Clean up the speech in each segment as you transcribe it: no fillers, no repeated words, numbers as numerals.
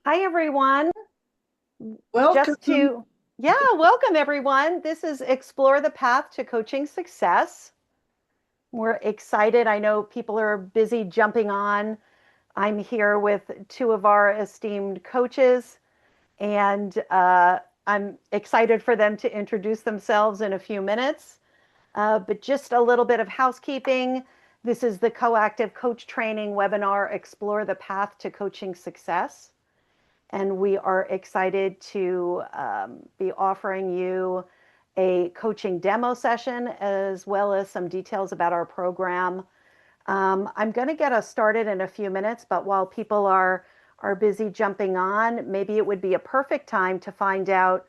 Hi, everyone. Welcome. Just to, yeah, welcome, everyone. This is Explore the Path to Coaching Success. We're excited. I know people are busy jumping on. I'm here with two of our esteemed coaches, and I'm excited for them to introduce themselves in a few minutes. But just a little bit of housekeeping. This is the Coactive Coach Training webinar, Explore the Path to Coaching Success. And we are excited to be offering you a coaching demo session as well as some details about our program. I'm going to get us started in a few minutes, but while people are busy jumping on, maybe it would be a perfect time to find out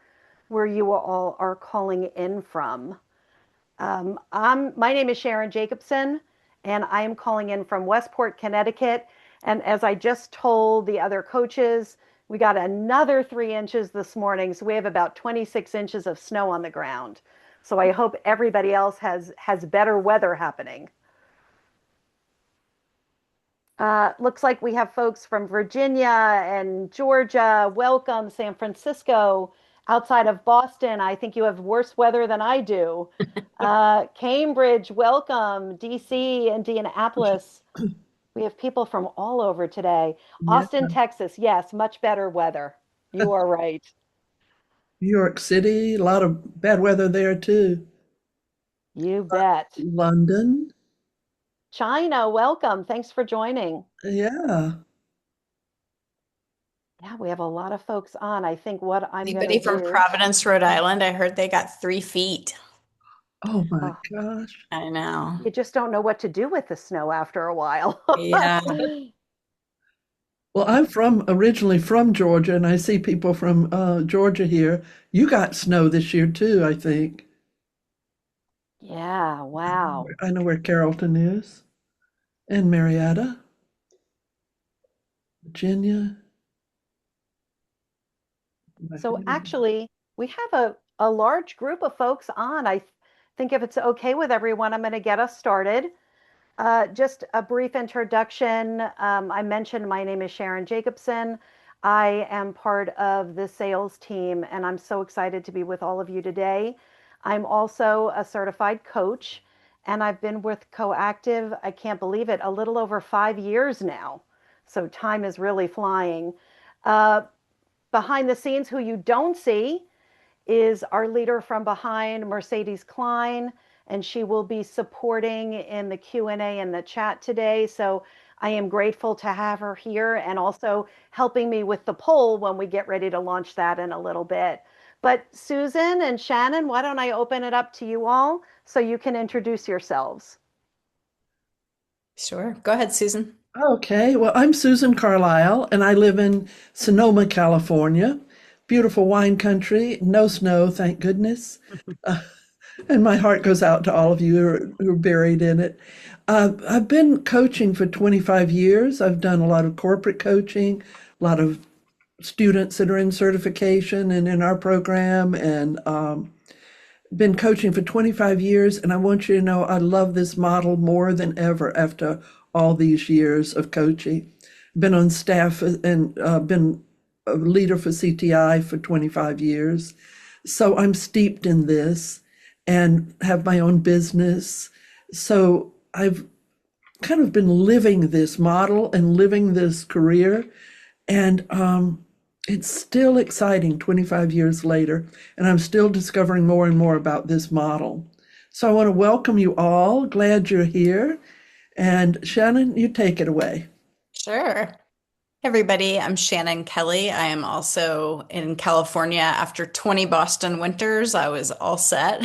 where you all are calling in from. My name is Sharon Jacobson, and I am calling in from Westport, Connecticut. And as I just told the other coaches, we got another 3 inches this morning. So we have about 26 inches of snow on the ground. So I hope everybody else has better weather happening. Looks like we have folks from Virginia and Georgia. Welcome, San Francisco. Outside of Boston, I think you have worse weather than I do. Cambridge, welcome. DC, Indianapolis. We have people from all over today. Yeah. Austin, Texas. Yes, much better weather. You are right. New York City, a lot of bad weather there too. You bet. London. China, welcome. Thanks for joining. Yeah. Yeah, we have a lot of folks on. I think what I'm going to Anybody from do. Providence, Rhode Island? I heard they got 3 feet. Oh my Oh, gosh. I know. you just don't know what to do with the snow after a while. Yeah. Well, I'm from originally from Georgia, and I see people from Georgia here. You got snow this year too, I think. Yeah, wow. I know where Carrollton is, and Marietta, Virginia. So actually, we have a large group of folks on. Think if it's okay with everyone, I'm going to get us started. Just a brief introduction. I mentioned my name is Sharon Jacobson. I am part of the sales team, and I'm so excited to be with all of you today. I'm also a certified coach, and I've been with Coactive, I can't believe it, a little over 5 years now. So time is really flying. Uh, Behind the scenes, who you don't see is our leader from behind, Mercedes Klein, and she will be supporting in the Q&A and the chat today. So I am grateful to have her here and also helping me with the poll when we get ready to launch that in a little bit. But Susan and Shannon, why don't I open it up to you all so you can introduce yourselves? Sure. Go ahead, Susan. Okay, well, I'm Susan Carlisle, and I live in Sonoma, California. Beautiful wine country, no snow, thank goodness. Uh, and my heart goes out to all of you who are buried in it. I've been coaching for 25 years. I've done a lot of corporate coaching, a lot of students that are in certification and in our program, and been coaching for 25 years. And I want you to know I love this model more than ever after all these years of coaching. Been on staff and been a leader for CTI for 25 years. So I'm steeped in this and have my own business. So I've kind of been living this model and living this career. And it's still exciting 25 years later. And I'm still discovering more and more about this model. So I want to welcome you all. Glad you're here. And Shannon, you take it away. Sure. Hey, everybody, I'm Shannon Kelly. I am also in California. After 20 Boston winters, I was all set.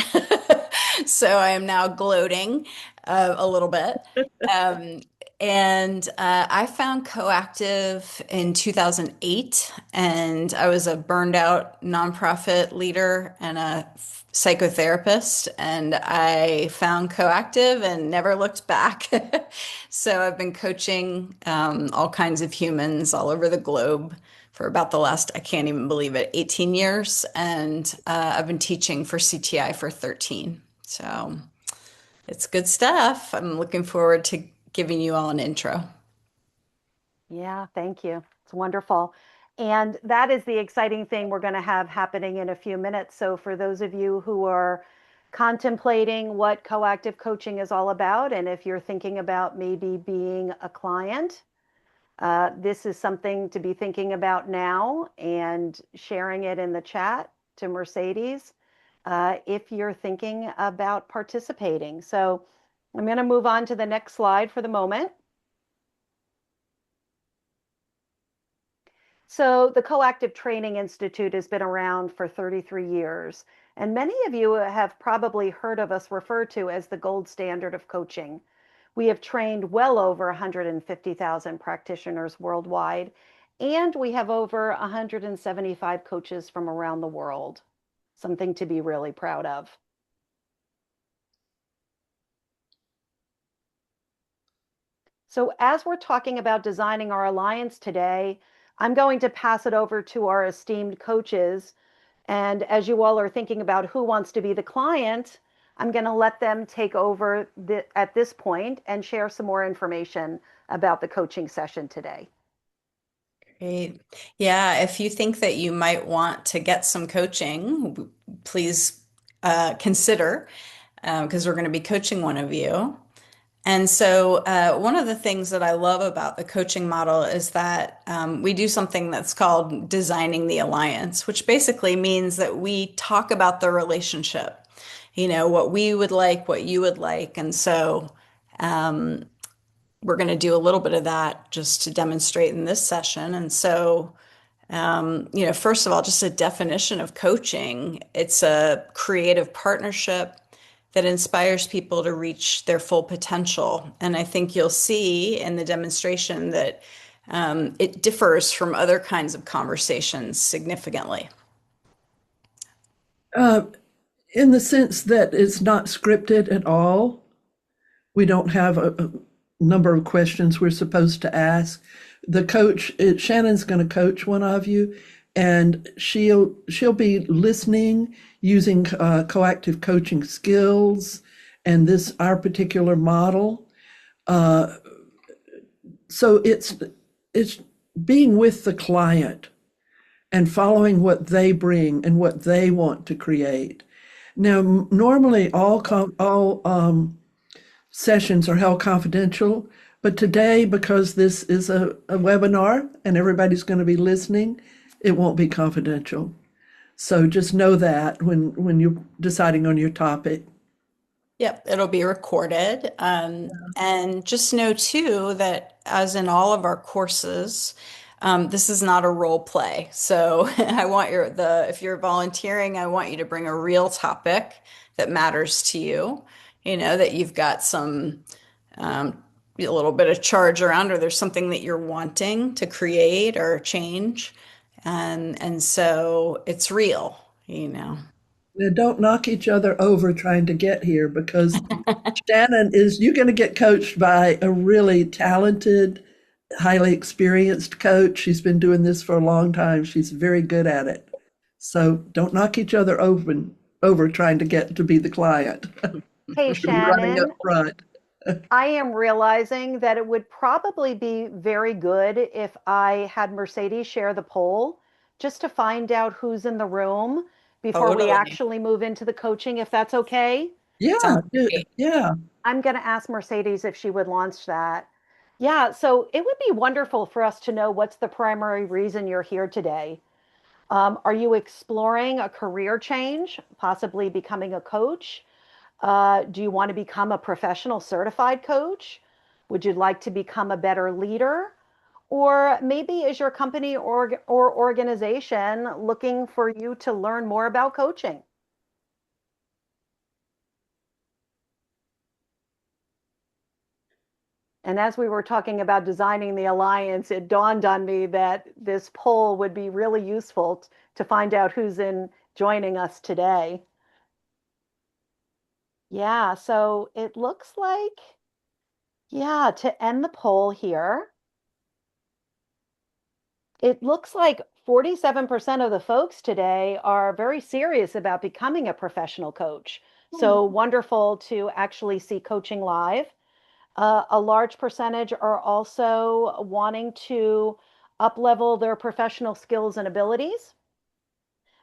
So I am now gloating a little bit. Um, and I found Coactive in 2008, and I was a burned out nonprofit leader and a psychotherapist, and I found Coactive and never looked back. So I've been coaching all kinds of humans all over the globe for about the last, I can't even believe it, 18 years. And I've been teaching for CTI for 13. So it's good stuff. I'm looking forward to giving you all an intro. Yeah, thank you. It's wonderful. And that is the exciting thing we're going to have happening in a few minutes. So, for those of you who are contemplating what coactive coaching is all about, and if you're thinking about maybe being a client, this is something to be thinking about now and sharing it in the chat to Mercedes if you're thinking about participating. So, I'm going to move on to the next slide for the moment. So the Coactive Training Institute has been around for 33 years, and many of you have probably heard of us referred to as the gold standard of coaching. We have trained well over 150,000 practitioners worldwide, and we have over 175 coaches from around the world. Something to be really proud of. So as we're talking about designing our alliance today, I'm going to pass it over to our esteemed coaches. And as you all are thinking about who wants to be the client, I'm going to let them take over at this point and share some more information about the coaching session today. Great. Yeah, if you think that you might want to get some coaching, please consider because we're going to be coaching one of you. And so, one of the things that I love about the coaching model is that we do something that's called designing the alliance, which basically means that we talk about the relationship, what we would like, what you would like. And so, we're going to do a little bit of that just to demonstrate in this session. And so, first of all, just a definition of coaching. It's a creative partnership that inspires people to reach their full potential. And I think you'll see in the demonstration that it differs from other kinds of conversations significantly. Uh, in the sense that it's not scripted at all. We don't have a number of questions we're supposed to ask. The coach, Shannon's going to coach one of you, and she'll be listening using coactive coaching skills and this our particular model. So it's being with the client and following what they bring and what they want to create. Now, normally all sessions are held confidential, but today, because this is a webinar and everybody's going to be listening, it won't be confidential. So just know that when you're deciding on your topic. Yep, it'll be recorded. And just know too that as in all of our courses, this is not a role play. So I want if you're volunteering, I want you to bring a real topic that matters to you, that you've got a little bit of charge around, or there's something that you're wanting to create or change. And so it's real. Now, don't knock each other over trying to get here, because you're going to get coached by a really talented, highly experienced coach. She's been doing this for a long time. She's very good at it. So don't knock each other over trying to get to be the client. Hey, Should be running up Shannon, front. I am realizing that it would probably be very good if I had Mercedes share the poll just to find out who's in the room before we Totally. actually move into the coaching, if that's okay. Yeah, Sounds great. yeah. I'm going to ask Mercedes if she would launch that. Yeah, so it would be wonderful for us to know what's the primary reason you're here today. Are you exploring a career change, possibly becoming a coach? Do you want to become a professional certified coach? Would you like to become a better leader? Or maybe is your company or organization looking for you to learn more about coaching? And as we were talking about designing the alliance, it dawned on me that this poll would be really useful to find out who's in joining us today. Yeah, so it looks like, yeah, to end the poll here, it looks like 47% of the folks today are very serious about becoming a professional coach. So wonderful to actually see coaching live. A large percentage are also wanting to up level their professional skills and abilities.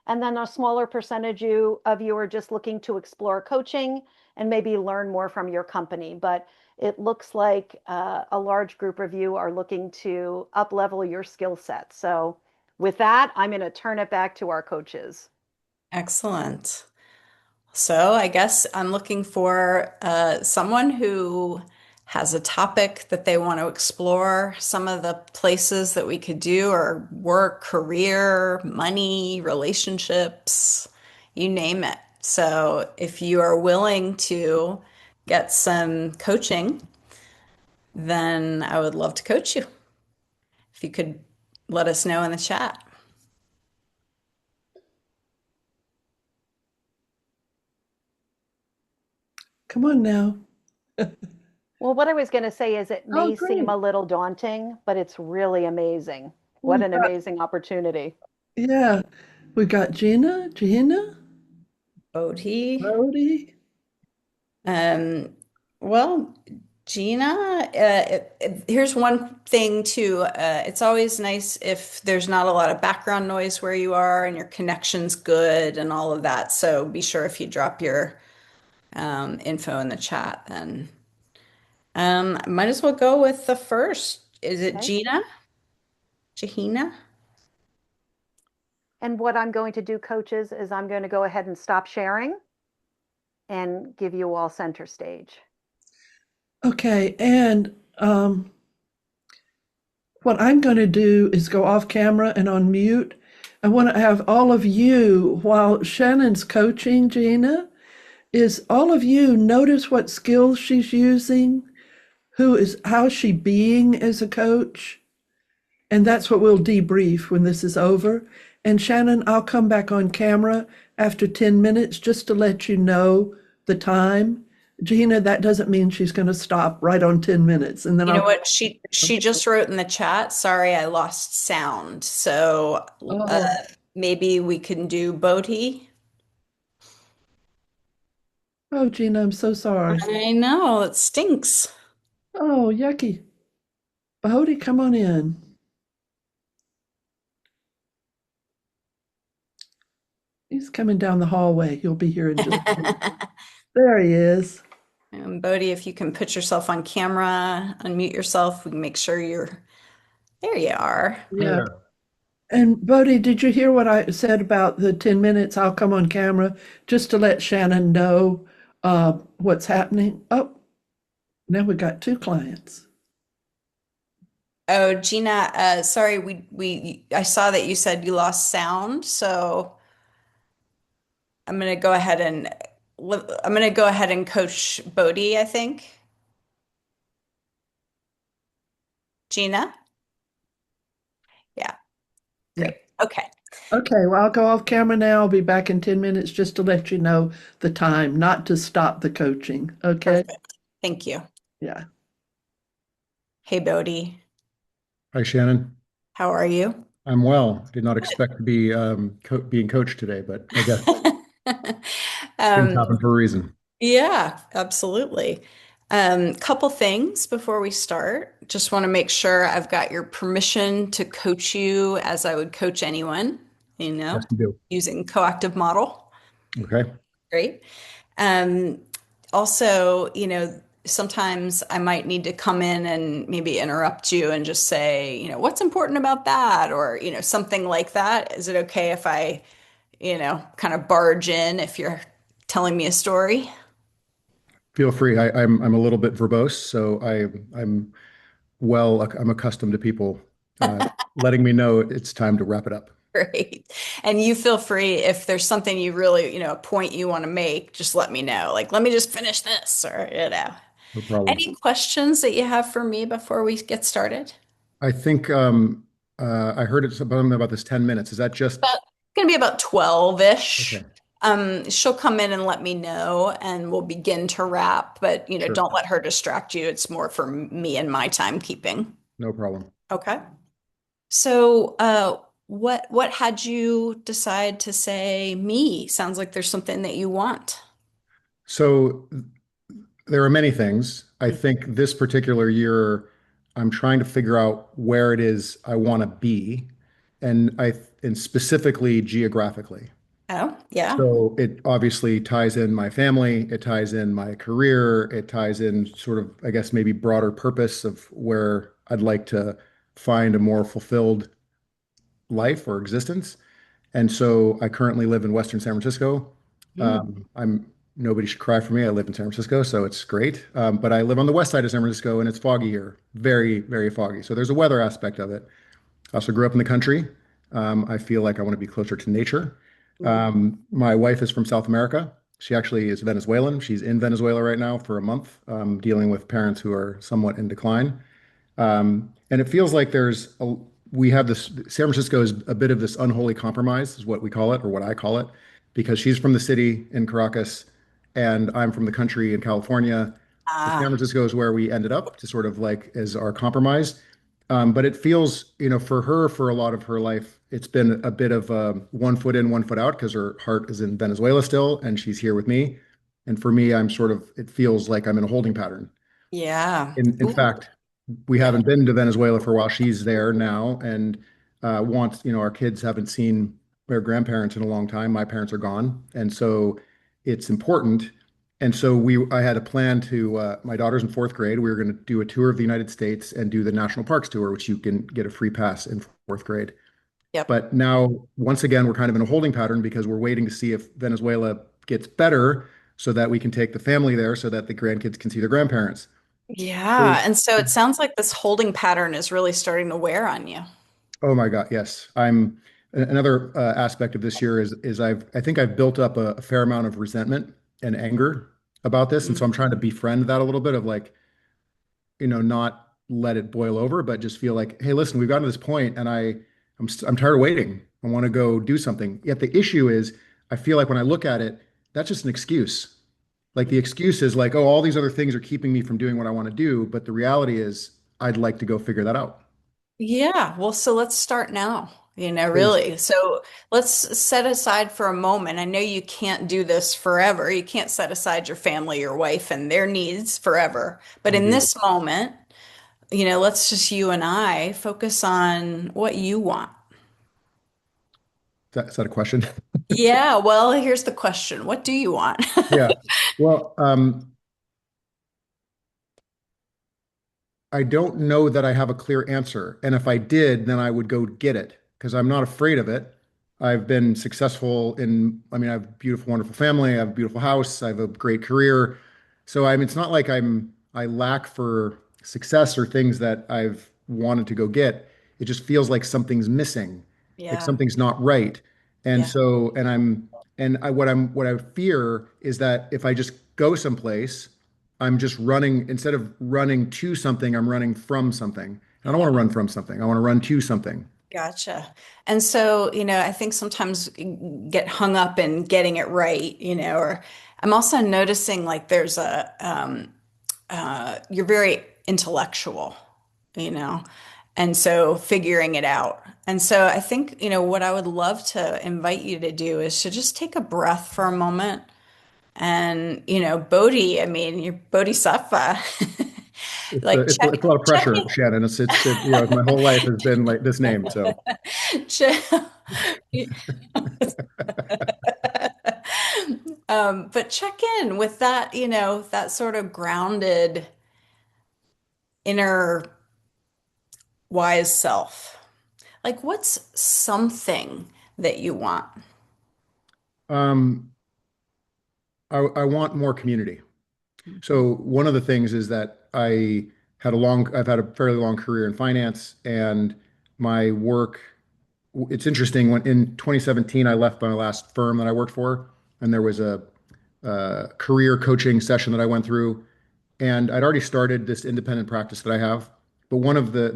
And then a smaller percentage of you are just looking to explore coaching and maybe learn more from your company. But it looks like a large group of you are looking to up level your skill set. So with that, I'm going to turn it back to our coaches. Excellent. So I guess I'm looking for someone who has a topic that they want to explore. Some of the places that we could do are work, career, money, relationships, you name it. So if you are willing to get some coaching, then I would love to coach you. If you could let us know in the chat. Come on now. Well, what I was going to say is it Oh, may seem great. a little daunting, but it's really amazing. What We've an got, amazing opportunity. yeah, we've got Gina, Bodhi. Brody. Um, well, Gina, here's one thing too. It's always nice if there's not a lot of background noise where you are and your connection's good and all of that. So be sure if you drop your info in the chat, then might as well go with the first. Is it Okay. Gina? Jahina? And what I'm going to do, coaches, is I'm going to go ahead and stop sharing and give you all center stage. Okay, and what I'm going to do is go off camera and on mute. I want to have all of you, while Shannon's coaching Gina, is all of you notice what skills she's using, how's she being as a coach, and that's what we'll debrief when this is over. And Shannon, I'll come back on camera after 10 minutes just to let you know the time. Gina, that doesn't mean she's going to stop right on 10 minutes. And then You know I'll, what? She just wrote in the chat, sorry, I lost sound. So oh, maybe we can do Bodhi. oh, Gina, I'm so sorry. I know, it stinks. Oh, yucky. Bahodi, come on in. He's coming down the hallway. He'll be here in just, there he is. Bodhi, if you can put yourself on camera, unmute yourself, we can make sure there you are. Hi Yeah. there. And Bodhi, did you hear what I said about the 10 minutes? I'll come on camera just to let Shannon know what's happening. Oh, now we got two clients. Oh, Gina, sorry, I saw that you said you lost sound, so I'm gonna go ahead and coach Bodhi, I think. Gina? Yeah, Yeah. great. Okay, Okay, well, I'll go off camera now. I'll be back in 10 minutes just to let you know the time, not to stop the coaching. Okay? perfect. Thank you. Yeah. Hey, Bodhi, Hi, Shannon. how are you? I'm well. Did not expect to be being coached today, but I guess things Um, happen for a reason. yeah, absolutely. Couple things before we start. Just want to make sure I've got your permission to coach you as I would coach anyone, Yes, you do. using coactive model. Okay. Great. Um, Also, sometimes I might need to come in and maybe interrupt you and just say, what's important about that? Or, something like that. Is it okay if I, kind of barge in if you're telling me a story? Feel free. I'm a little bit verbose, so I'm accustomed to people uh, letting me know it's time to wrap it up. Great. And you feel free if there's something you really, a point you want to make, just let me know. Like, let me just finish this or, No problem. Any questions that you have for me before we get started? I think I heard it's about this 10 minutes. Is that just About gonna be about 12-ish. okay? She'll come in and let me know and we'll begin to wrap, but Sure. don't let her distract you. It's more for me and my timekeeping. No problem. Okay. So, what had you decide to say me? Sounds like there's something that you want. So there are many things. I think this particular year I'm trying to figure out where it is I want to be, and specifically geographically. Oh, yeah. So it obviously ties in my family, it ties in my career, it ties in sort of, I guess, maybe broader purpose of where I'd like to find a more fulfilled life or existence. And so I currently live in Western San Francisco. Mm. I'm Nobody should cry for me. I live in San Francisco, so it's great. But I live on the west side of San Francisco, and it's foggy here, very, very foggy. So there's a weather aspect of it. I also grew up in the country. I feel like I want to be closer to nature. Mm. My wife is from South America. She actually is Venezuelan. She's in Venezuela right now for a month, dealing with parents who are somewhat in decline. And it feels like we have this, San Francisco is a bit of this unholy compromise, is what we call it, or what I call it, because she's from the city in Caracas and I'm from the country in California. So San Ah, Francisco is where we ended up to sort of like as our compromise. But it feels, for her, for a lot of her life, it's been a bit of one foot in, one foot out because her heart is in Venezuela still, and she's here with me. And for me, it feels like I'm in a holding pattern. yeah. In Ooh, fact, we yeah. haven't been to Venezuela for a while. She's there now, and our kids haven't seen their grandparents in a long time. My parents are gone, and so it's important. And so I had a plan to. My daughter's in fourth grade. We were going to do a tour of the United States and do the national parks tour, which you can get a free pass in fourth grade. Yep. But now, once again, we're kind of in a holding pattern because we're waiting to see if Venezuela gets better, so that we can take the family there, so that the grandkids can see their grandparents. Yeah. And so it sounds like this holding pattern is really starting to wear on you. Oh my God, yes. Another aspect of this year is I think I've built up a fair amount of resentment and anger about this, and so I'm trying to befriend that a little bit of like, not let it boil over, but just feel like, hey, listen, we've gotten to this point, and I'm tired of waiting. I want to go do something. Yet the issue is, I feel like when I look at it, that's just an excuse. Like the excuse is like, oh, all these other things are keeping me from doing what I want to do, but the reality is, I'd like to go figure that out. Yeah, well, so let's start now, Please. really. So let's set aside for a moment. I know you can't do this forever. You can't set aside your family, your wife, and their needs forever. But in Indeed. this moment, let's just you and I focus on what you want. Is that a question? Yeah, well, here's the question. What do you want? Yeah. Well, I don't know that I have a clear answer. And if I did, then I would go get it because I'm not afraid of it. I've been successful I mean, I have a beautiful, wonderful family. I have a beautiful house. I have a great career. So it's not like I lack for success or things that I've wanted to go get. It just feels like something's missing, like Yeah, something's not right. And yeah, so, what I fear is that if I just go someplace, I'm just running, instead of running to something, I'm running from something. And I don't want to yeah. run from something. I want to run to something. Gotcha. And so, I think sometimes get hung up in getting it right, or I'm also noticing like there's you're very intellectual, you know, and so figuring it out. And so I think, what I would love to invite you to do is to just take a breath for a moment. And, Bodhi, I mean, you're Bodhisattva. Like It's a lot of check pressure, Shannon. My whole life has been like this name. So check. But check in with that, that sort of grounded inner wise self. Like, what's something that you want? um, I want more community. Mhm. So one of the things is that I've had a fairly long career in finance, and my work, it's interesting, when in 2017, I left my last firm that I worked for, and there was a career coaching session that I went through. And I'd already started this independent practice that I have. But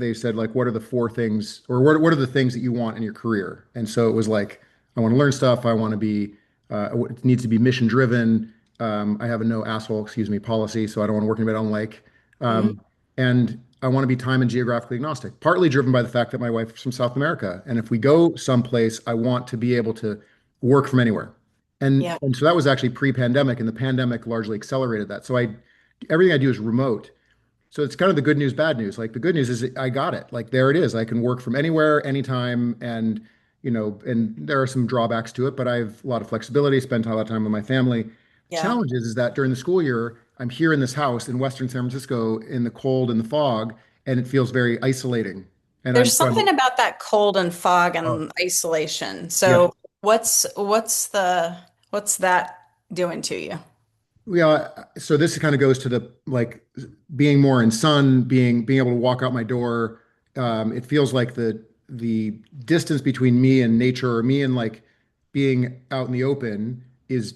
they said, like, what are the four things, or what are the things that you want in your career? And so it was like, I want to learn stuff. It needs to be mission driven. I have a no asshole, excuse me, policy. So I don't want to work anybody I don't like. Mhm. Um, and I want to be time and geographically agnostic, partly driven by the fact that my wife is from South America. And if we go someplace, I want to be able to work from anywhere. And, Yeah. and so that was actually pre-pandemic, and the pandemic largely accelerated that. So everything I do is remote. So it's kind of the good news, bad news. Like the good news is I got it. Like there it is. I can work from anywhere, anytime, and and there are some drawbacks to it, but I have a lot of flexibility, spend a lot of time with my family. The Yeah. challenge is that during the school year, I'm here in this house in Western San Francisco in the cold and the fog, and it feels very isolating. And There's so something about that cold and fog oh, and isolation. yeah. So what's that doing to you? Yeah, so this kind of goes to the like being more in sun, being able to walk out my door. It feels like the distance between me and nature, or me and like being out in the open, is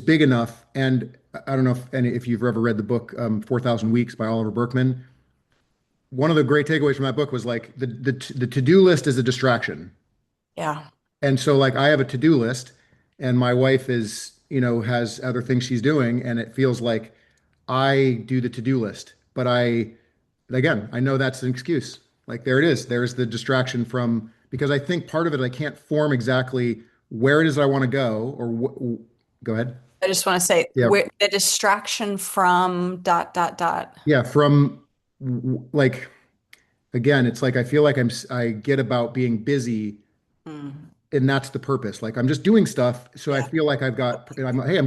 big enough. And I don't know if you've ever read the book 4,000 Weeks by Oliver Berkman. One of the great takeaways from that book was like the to-do list is a distraction. Yeah. And so like I have a to-do list and my wife has other things she's doing and it feels like I do the to-do list. But I know that's an excuse. Like there it is. There's the distraction from because I think part of it I can't form exactly where it is I want to go or go ahead. I just want to say Yeah. where the distraction from dot dot dot. Yeah, from like again, it's like I feel like I get about being busy Mm, and that's the purpose. Like I'm just doing stuff, so I yeah. feel like I'm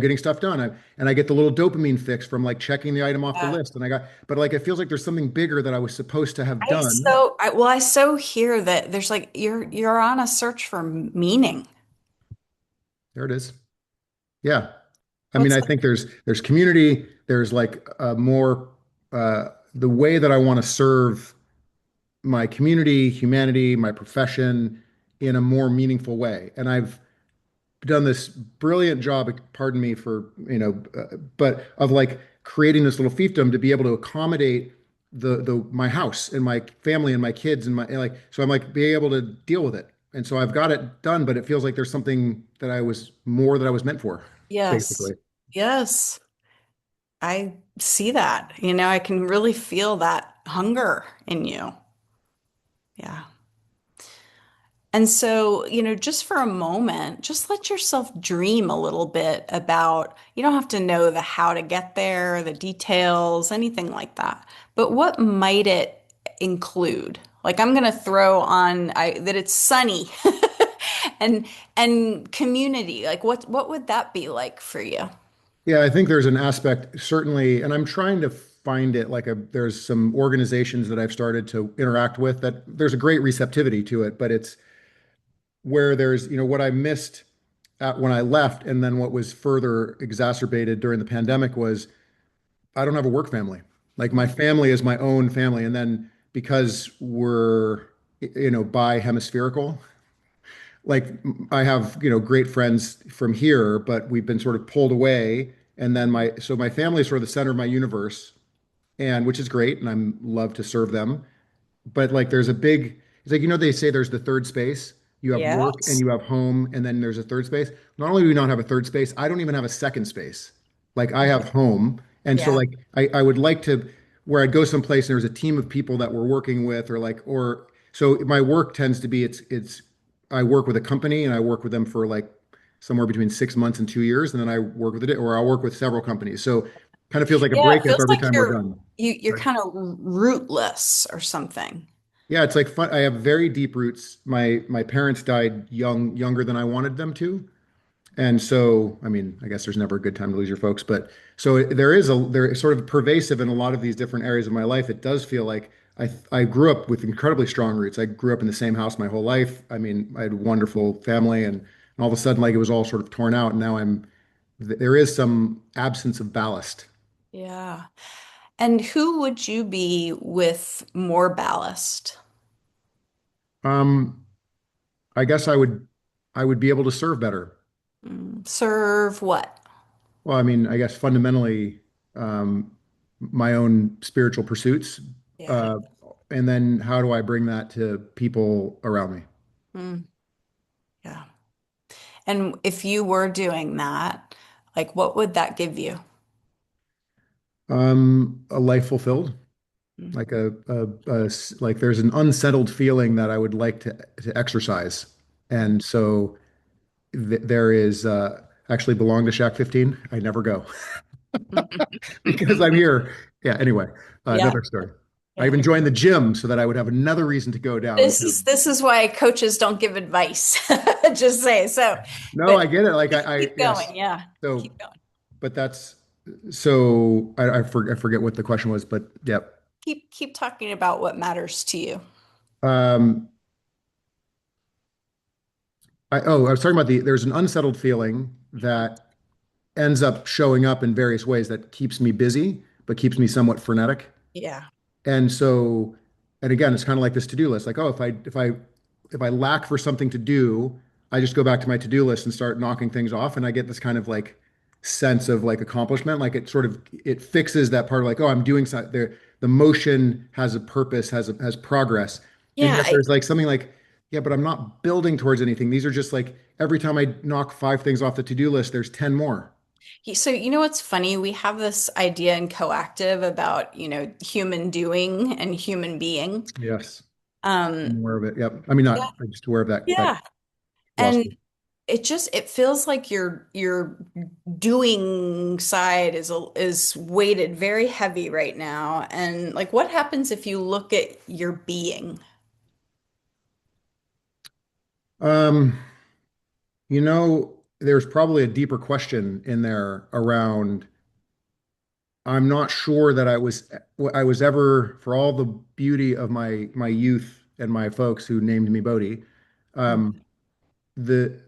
getting stuff done, and I get the little dopamine fix from like checking the item off the Yeah. list, and but like it feels like there's something bigger that I was supposed to have done. I so hear that there's like you're on a search for meaning. There it is. Yeah, I mean, What's I think there's community. There's like more the way that I want to serve my community, humanity, my profession in a more meaningful way, and I've done this brilliant job, pardon me for, but of like creating this little fiefdom to be able to accommodate the my house and my family and my kids and my and like so I'm like being able to deal with it. And so I've got it done, but it feels like there's something that I was meant for, Yes. basically. Yes. I see that. I can really feel that hunger in you. Yeah. And so, just for a moment, just let yourself dream a little bit about, you don't have to know the how to get there, the details, anything like that. But what might it include? Like I'm going to throw on that it's sunny and community. Like what would that be like for you? Yeah, I think there's an aspect certainly, and I'm trying to find it like there's some organizations that I've started to interact with that there's a great receptivity to it, but it's where there's, what I missed when I left, and then what was further exacerbated during the pandemic was I don't have a work family. Like my family is my own family, and then because we're, bi-hemispherical, like I have, great friends from here, but we've been sort of pulled away. And then my family is sort of the center of my universe, and which is great, and I'm love to serve them. But like there's a big, it's like, they say there's the third space. You have work and Yes. you have home, and then there's a third space. Not only do we not have a third space, I don't even have a second space. Like I have home. And so Yeah. like I would like to where I'd go someplace and there's a team of people that we're working with or so my work tends to be it's I work with a company and I work with them for like somewhere between 6 months and 2 years, and then I work with it or I'll work with several companies. So kind of feels like a Yeah, it breakup feels every like time we're done. you're kind of rootless or something. Yeah, it's like fun. I have very deep roots. My parents died younger than I wanted them to. And so, I mean, I guess there's never a good time to lose your folks, but so they're sort of pervasive in a lot of these different areas of my life. It does feel like I grew up with incredibly strong roots. I grew up in the same house my whole life. I mean, I had a wonderful family and all of a sudden like it was all sort of torn out and now there is some absence of ballast. Yeah. And who would you be with more ballast? Um, I guess I would be able to serve better. Serve what? Well, I mean, I guess fundamentally, um, my own spiritual pursuits. Yeah. Uh, and then how do I bring that to people around me? Mm, yeah. And if you were doing that, like what would that give you? A life fulfilled, Mm, like like there's an unsettled feeling that I would like to exercise. And so there is actually belong to Shack 15. I never go. because I'm here. Yeah, anyway, Yeah. another story. I Yeah. even joined the gym so that I would have another reason to go down This to. is this is why coaches don't give advice. Just say so. No, But I get it. Like keep yes. going. Yeah. So, Keep going. but that's so I forget what the question was, but yep. Keep talking about what matters to you. Um, I was talking about there's an unsettled feeling that ends up showing up in various ways that keeps me busy, but keeps me somewhat frenetic. Yeah. And so, and again, it's kind of like this to-do list. Like, oh, if I lack for something to do, I just go back to my to-do list and start knocking things off, and I get this kind of like sense of like accomplishment. Like it sort of it fixes that part of like, oh, I'm doing something. The motion has a purpose, has progress, and Yeah. yet there's like something like, yeah, but I'm not building towards anything. These are just like every time I knock five things off the to-do list, there's 10 more. So, you know what's funny? We have this idea in coactive about, human doing and human being. Yes, I'm Um, aware of it. Yep. I mean, yeah, not I'm just aware of that yeah. And philosophy. it feels like your doing side is weighted very heavy right now. And like what happens if you look at your being? Um, there's probably a deeper question in there around. I'm not sure that I was ever, for all the beauty of my youth and my folks who named me Bodhi, um, the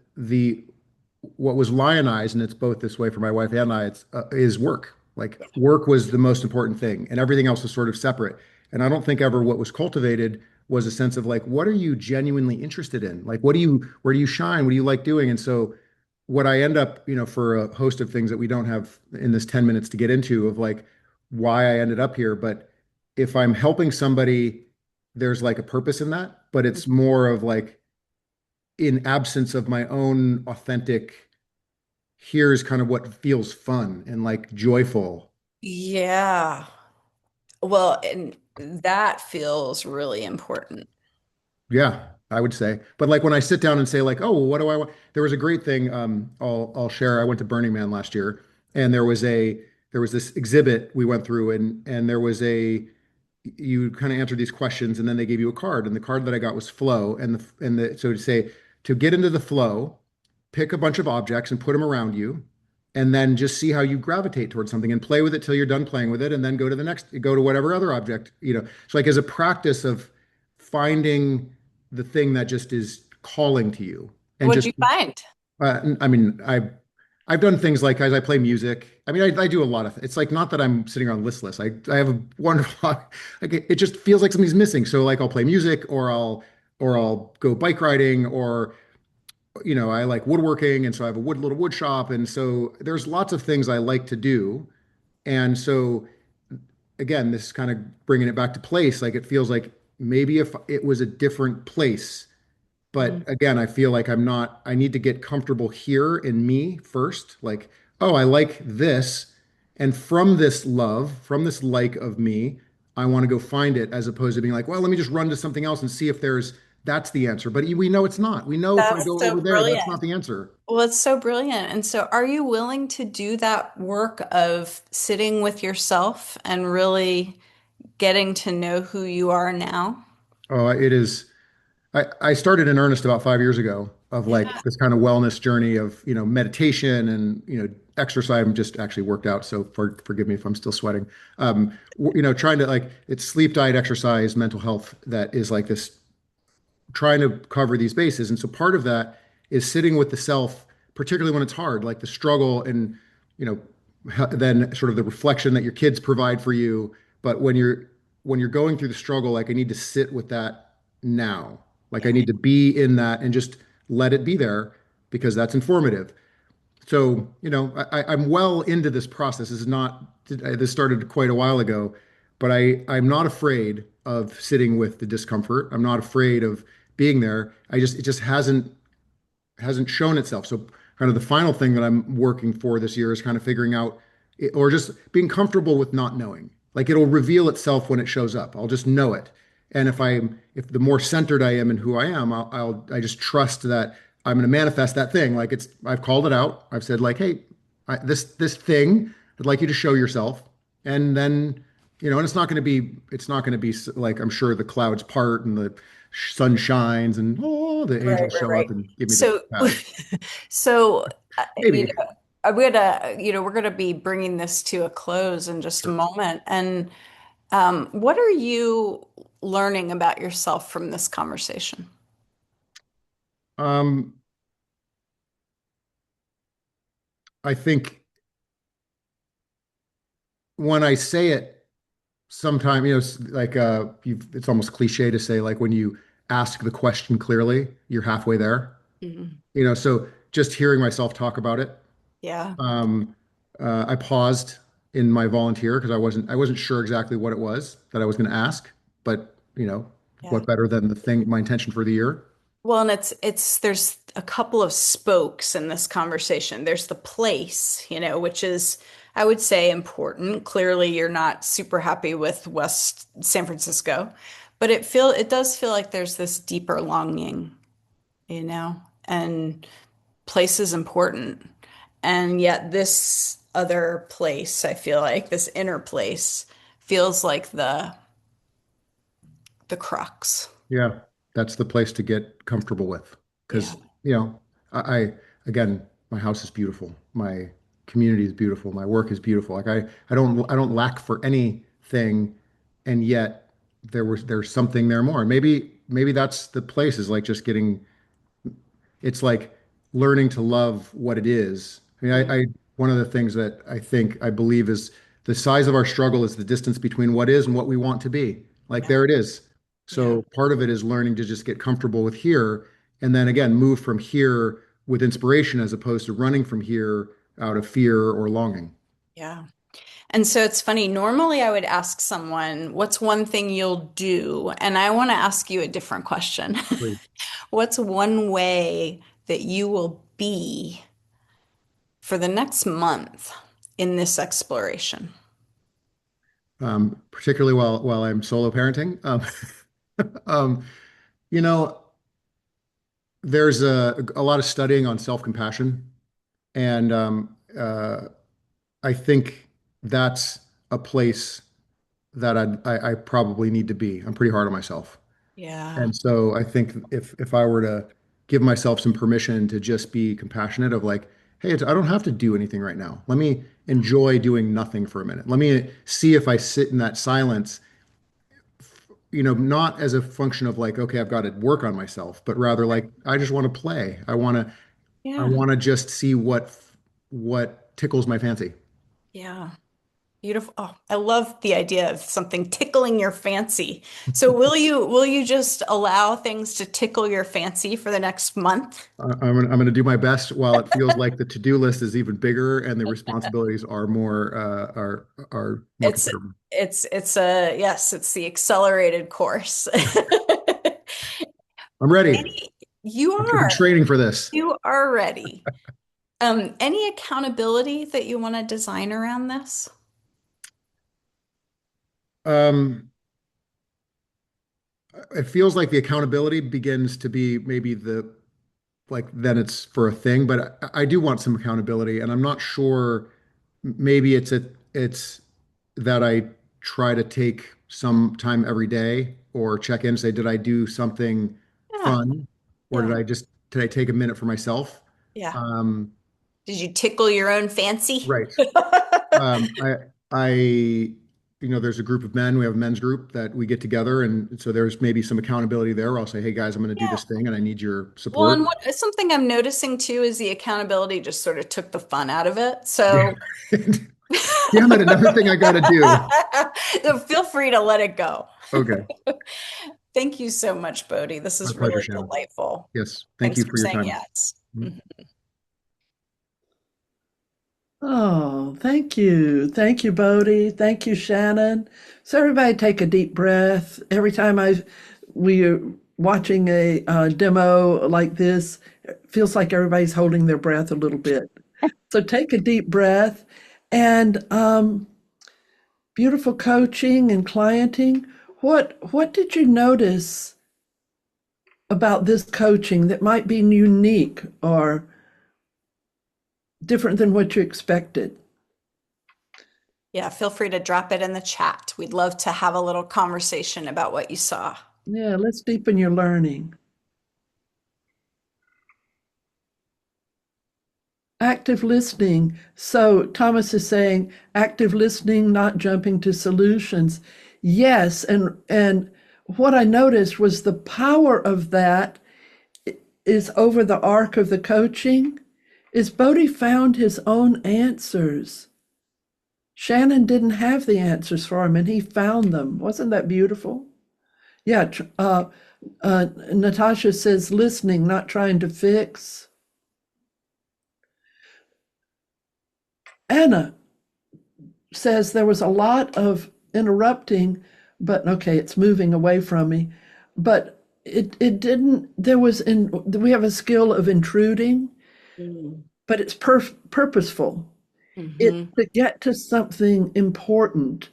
what was lionized, and it's both this way for my wife and I, is work. Like work was the most important thing, and everything else was sort of separate. And I don't think ever what was cultivated was a sense of like, what are you genuinely interested in? Like, where do you shine? What do you like doing? And so, what I end up, for a host of things that we don't have in this 10 minutes to get into of like why I ended up here, but if I'm helping somebody, there's like a purpose in that, but it's more of like in absence of my own authentic, here's kind of what feels fun and like joyful. Yeah. Well, and that feels really important. Yeah, I would say. But like when I sit down and say like, oh, well, what do I want? There was a great thing I'll share. I went to Burning Man last year and there was this exhibit we went through and there was a you kind of answer these questions and then they gave you a card and the card that I got was flow and the so to say to get into the flow, pick a bunch of objects and put them around you and then just see how you gravitate towards something and play with it till you're done playing with it and then go to whatever other object. So like as a practice of finding the thing that just is calling to you and What'd just you find? I mean I've done things like as I play music. I mean, I do a lot of. It's like not that I'm sitting on listless. I have a wonderful. Like it just feels like something's missing. So like I'll play music, or I'll go bike riding, or I like woodworking, and so I have a little wood shop, and so there's lots of things I like to do. And so again, this is kind of bringing it back to place. Like it feels like maybe if it was a different place, but Mm. again, I feel like I need to get comfortable here in me first. Like, oh, I like this. And from this love, from this like of me, I want to go find it as opposed to being like, well, let me just run to something else and see if that's the answer. But we know it's not. We know if I That's go over so there, that's brilliant. not the answer. Well, it's so brilliant. And so, are you willing to do that work of sitting with yourself and really getting to know who you are now? It is. I started in earnest about 5 years ago of like this kind of wellness journey of, meditation and, exercise. I'm just actually worked out. So forgive me if I'm still sweating. Trying to like it's sleep, diet, exercise, mental health that is like this trying to cover these bases. And so part of that is sitting with the self, particularly when it's hard, like the struggle and, you know, then sort of the reflection that your kids provide for you. But when you're going through the struggle, like I need to sit with that now. Like I Yeah. need to be in that and just let it be there because that's informative. So, I'm well into this process. This started quite a while ago, but I'm not afraid of sitting with the discomfort. I'm not afraid of being there. It just hasn't shown itself. So kind of the final thing that I'm working for this year is kind of figuring out or just being comfortable with not knowing. Like it'll reveal itself when it shows up. I'll just know it. And if the more centered I am in who I am, I just trust that I'm going to manifest that thing. Like I've called it out. I've said like, hey, this thing, I'd like you to show yourself. And then, and it's not going to be like, I'm sure the clouds part and the sun shines and the Right, angels right, show up right. and give me the So, pat. so Maybe. I'm gonna, we're gonna be bringing this to a close in just a Sure. moment. And what are you learning about yourself from this conversation? Um, I think when I say it, sometimes, it's like it's almost cliche to say like when you ask the question clearly, you're halfway there. Mhm. So just hearing myself talk about it, Yeah, um, I paused in my volunteer because I wasn't sure exactly what it was that I was going to ask, but yeah. what better than my intention for the year? Well, and there's a couple of spokes in this conversation. There's the place, which is, I would say, important. Clearly, you're not super happy with West San Francisco, but it does feel like there's this deeper longing, and place is important. And yet this other place, I feel like this inner place feels like the crux. Yeah, that's the place to get comfortable with. Yeah. Because, I again, my house is beautiful. My community is beautiful. My work is beautiful. Like I don't lack for anything, and yet there's something there more. Maybe that's the place is like just getting it's like learning to love what it is. I mean, Mm. I one of the things that I believe is the size of our struggle is the distance between what is and what we want to be. Like Yeah. there it is. Yeah. So part of it is learning to just get comfortable with here and then again move from here with inspiration as opposed to running from here out of fear or longing. Yeah. And so it's funny. Normally, I would ask someone, what's one thing you'll do? And I want to ask you a different question. Please. What's one way that you will be for the next month in this exploration? Particularly while I'm solo parenting. Um, you know, there's a lot of studying on self-compassion. And I think that's a place that I probably need to be. I'm pretty hard on myself. Yeah. And so I think if I were to give myself some permission to just be compassionate of like, hey, I don't have to do anything right now. Let me enjoy doing nothing for a minute. Let me see if I sit in that silence, not as a function of like, okay, I've got to work on myself, but rather like, I just want to play. I Yeah. want to just see what tickles my fancy. Yeah. Beautiful. Oh, I love the idea of something tickling your fancy. So will you just allow things to tickle your fancy for the next month? I'm gonna do my best while it feels like the to-do list is even bigger and the responsibilities are more It's considerable. it's the accelerated course. I'm ready. You I've been are training for this. you are ready. Any accountability that you want to design around this? Um, it feels like the accountability begins to be maybe like then it's for a thing, but I do want some accountability, and I'm not sure. Maybe it's that I try to take some time every day or check in and say, did I do something Yeah, fun, or yeah, did I take a minute for myself? yeah. Um, Did you tickle your own fancy? right. I, there's a group of men. We have a men's group that we get together, and so there's maybe some accountability there. I'll say, hey guys, I'm going to do Yeah. this thing, and I need your Well, support. and something I'm noticing too is the accountability just sort of took the fun out of it. Yeah. So Damn it, another thing I got to do. so feel free to let it go. Okay. Thank you so much, Bodhi. This My is pleasure, really Shannon. delightful. Yes. Thank Thanks you for for your saying time. yes. Mhm. Mhm. Oh, thank you. Thank you, Bodie. Thank you, Shannon. So everybody take a deep breath. Every time we are watching a demo like this, it feels like everybody's holding their breath a little bit. So take a deep breath and beautiful coaching and clienting. What did you notice about this coaching that might be unique or different than what you expected? Yeah, feel free to drop it in the chat. We'd love to have a little conversation about what you saw. Yeah, let's deepen your learning. Active listening. So Thomas is saying active listening, not jumping to solutions. Yes, and what I noticed was the power of that is over the arc of the coaching is Bodhi found his own answers. Shannon didn't have the answers for him and he found them. Wasn't that beautiful? Yeah, Natasha says listening, not trying to fix. Anna says there was a lot of interrupting, but okay, it's moving away from me. But it didn't, there was we have a skill of intruding, Mm. but it's purposeful. It's Hmm. to get to something important.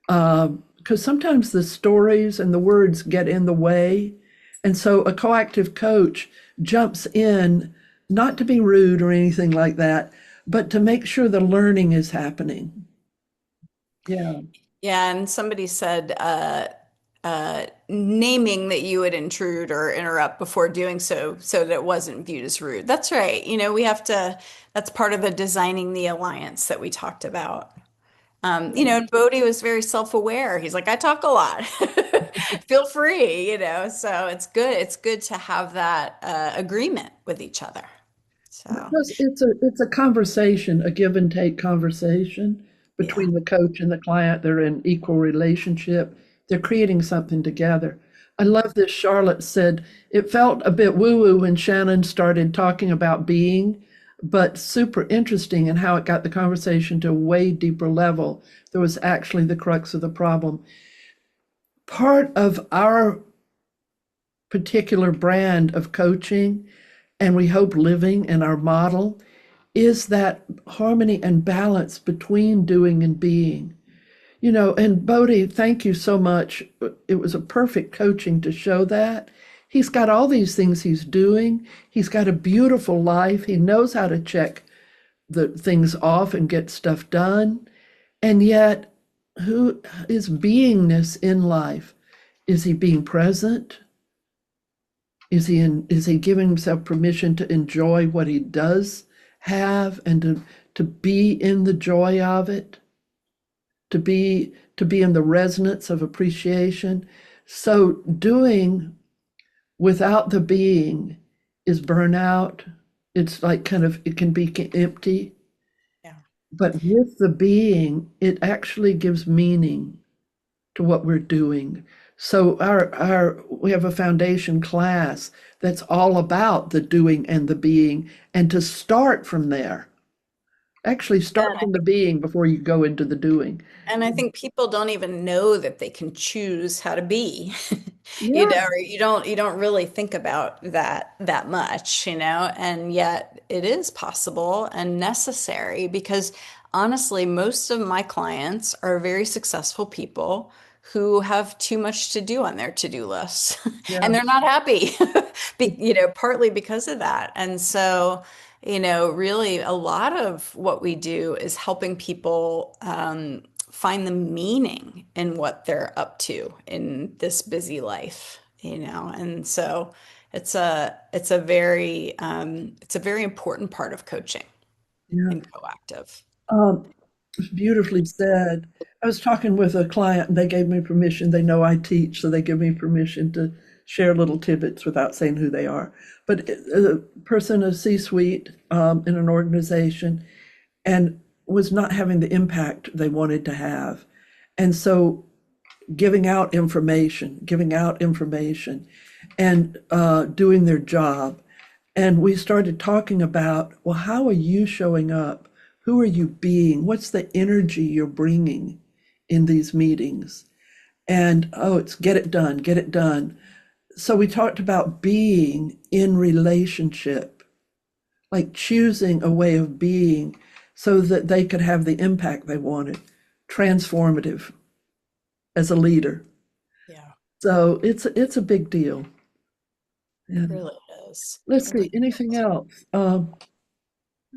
Because sometimes the stories and the words get in the way. And so a coactive coach jumps in, not to be rude or anything like that, but to make sure the learning is happening. Yeah. Yeah, and somebody said naming that you would intrude or interrupt before doing so, so that it wasn't viewed as rude. That's right. We have to, that's part of the designing the alliance that we talked about. And Bodhi was very self-aware. He's like, I talk a lot. Feel free. So it's good. It's good to have that agreement with each other. So, Because it's a conversation, a give and take conversation yeah. between the coach and the client. They're in equal relationship. They're creating something together. I love this. Charlotte said it felt a bit woo-woo when Shannon started talking about being, but super interesting in how it got the conversation to a way deeper level. There was actually the crux of the problem. Part of our particular brand of coaching, and we hope living in our model, is that harmony and balance between doing and being. And Bodhi, thank you so much. It was a perfect coaching to show that. He's got all these things he's doing. He's got a beautiful life. He knows how to check the things off and get stuff done. And yet, who is beingness in life? Is he being present? Is he giving himself permission to enjoy what he does have and to be in the joy of it, to be in the resonance of appreciation? So doing without the being is burnout. It's like kind of it can be empty, Yeah. but with the being, it actually gives meaning to what we're doing. So our we have a foundation class that's all about the doing and the being, and to start from there. Actually Yeah, start from the being before you go into the doing. and I think people don't even know that they can choose how to be. Yeah, Or you don't really think about that much, and yet it is possible and necessary because honestly, most of my clients are very successful people who have too much to do on their to-do lists and yeah, they're not happy. Partly because of that. And so really a lot of what we do is helping people find the meaning in what they're up to in this busy life. And so it's a very important part of coaching yeah. and proactive. Um, Beautifully said. I was talking with a client and they gave me permission. They know I teach, so they give me permission to share little tidbits without saying who they are. But a person, a C-suite in an organization, and was not having the impact they wanted to have. And so giving out information and doing their job. And we started talking about, well, how are you showing up? Who are you being? What's the energy you're bringing in these meetings? And oh, it's get it done, get it done. So we talked about being in relationship, like choosing a way of being so that they could have the impact they wanted, transformative as a leader. Yeah, So it's a big deal. it Yeah. really is. Let's It see, really anything is. else?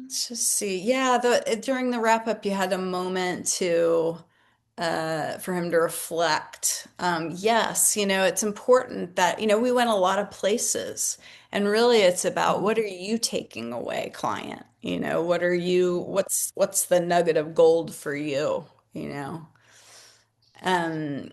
Let's just see. Yeah, during the wrap up, you had a moment to for him to reflect. Yes, it's important that, we went a lot of places, and really it's about what are you taking away, client? What's the nugget of gold for you, you know? Um,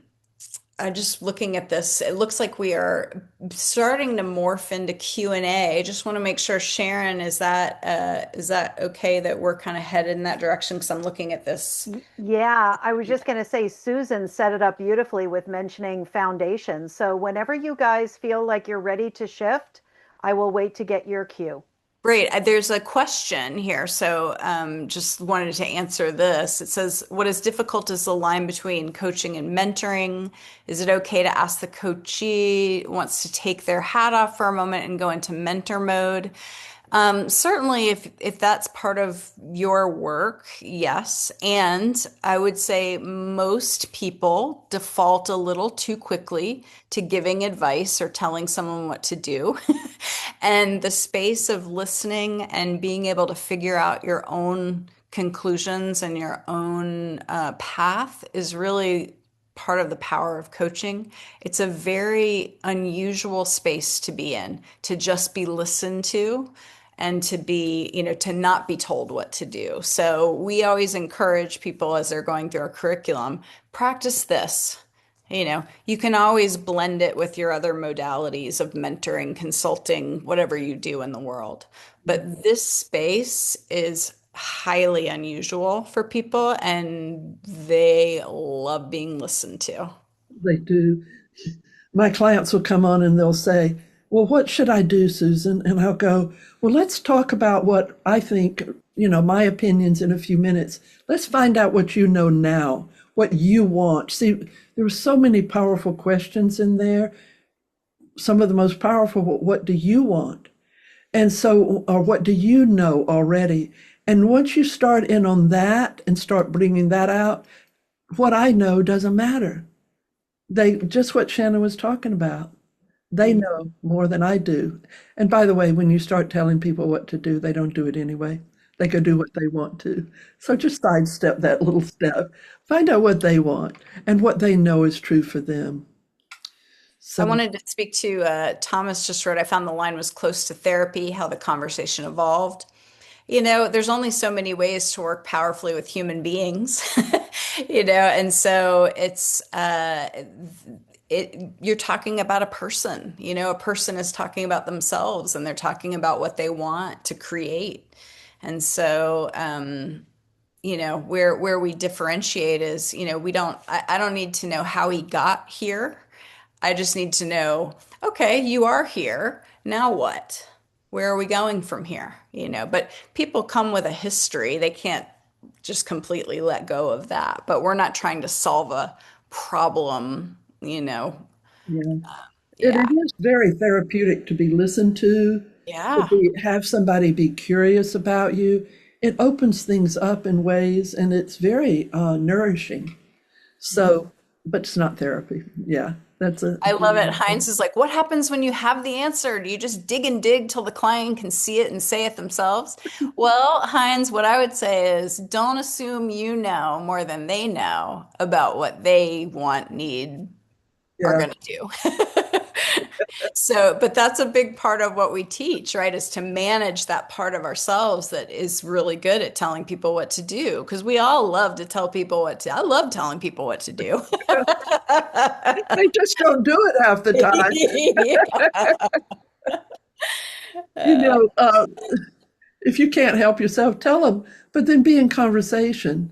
I'm just looking at this. It looks like we are starting to morph into Q&A. Just want to make sure, Sharon, is that okay that we're kind of headed in that direction? Because I'm looking at this. Yeah, I was just going to say Susan set it up beautifully with mentioning foundations. So whenever you guys feel like you're ready to shift, I will wait to get your cue. Great. There's a question here. So just wanted to answer this. It says, what is difficult is the line between coaching and mentoring. Is it okay to ask the coachee wants to take their hat off for a moment and go into mentor mode? Certainly, if that's part of your work, yes. And I would say most people default a little too quickly to giving advice or telling someone what to do. And the space of listening and being able to figure out your own conclusions and your own path is really part of the power of coaching. It's a very unusual space to be in, to just be listened to and to be, to not be told what to do. So we always encourage people as they're going through our curriculum, practice this. You can always blend it with your other modalities of mentoring, consulting, whatever you do in the world. But this space is highly unusual for people, and they love being listened to. They do. My clients will come on and they'll say, well, what should I do, Susan? And I'll go, well, let's talk about what I think, my opinions in a few minutes. Let's find out what you know now, what you want. See, there were so many powerful questions in there. Some of the most powerful, what do you want? And so, or what do you know already? And once you start in on that and start bringing that out, what I know doesn't matter. Just what Shannon was talking about. They know more than I do. And by the way, when you start telling people what to do, they don't do it anyway. They go do what they want to. So just sidestep that little step. Find out what they want and what they know is true for them. I So, wanted to speak to Thomas just wrote, I found the line was close to therapy, how the conversation evolved. There's only so many ways to work powerfully with human beings, and so you're talking about a person, a person is talking about themselves and they're talking about what they want to create. And so, where we differentiate is, I don't need to know how he got here. I just need to know, okay, you are here. Now what? Where are we going from here? But people come with a history. They can't just completely let go of that. But we're not trying to solve a problem, yeah. Yeah. It is very therapeutic to be listened Yeah. have somebody be curious about you. It opens things up in ways, and it's very nourishing. So, but it's not therapy. Yeah, that's a. I love it. Heinz is like, what happens when you have the answer? Do you just dig and dig till the client can see it and say it themselves? Well, Heinz, what I would say is don't assume you know more than they know about what they want, need, are Yeah, going to do. So, but that's a big part of what we teach, right? Is to manage that part of ourselves that is really good at telling people what to do. Because we all love to tell people I love telling people what to do. they just don't do it half the time. You Yeah. know, if you can't help yourself, tell them, but then be in conversation.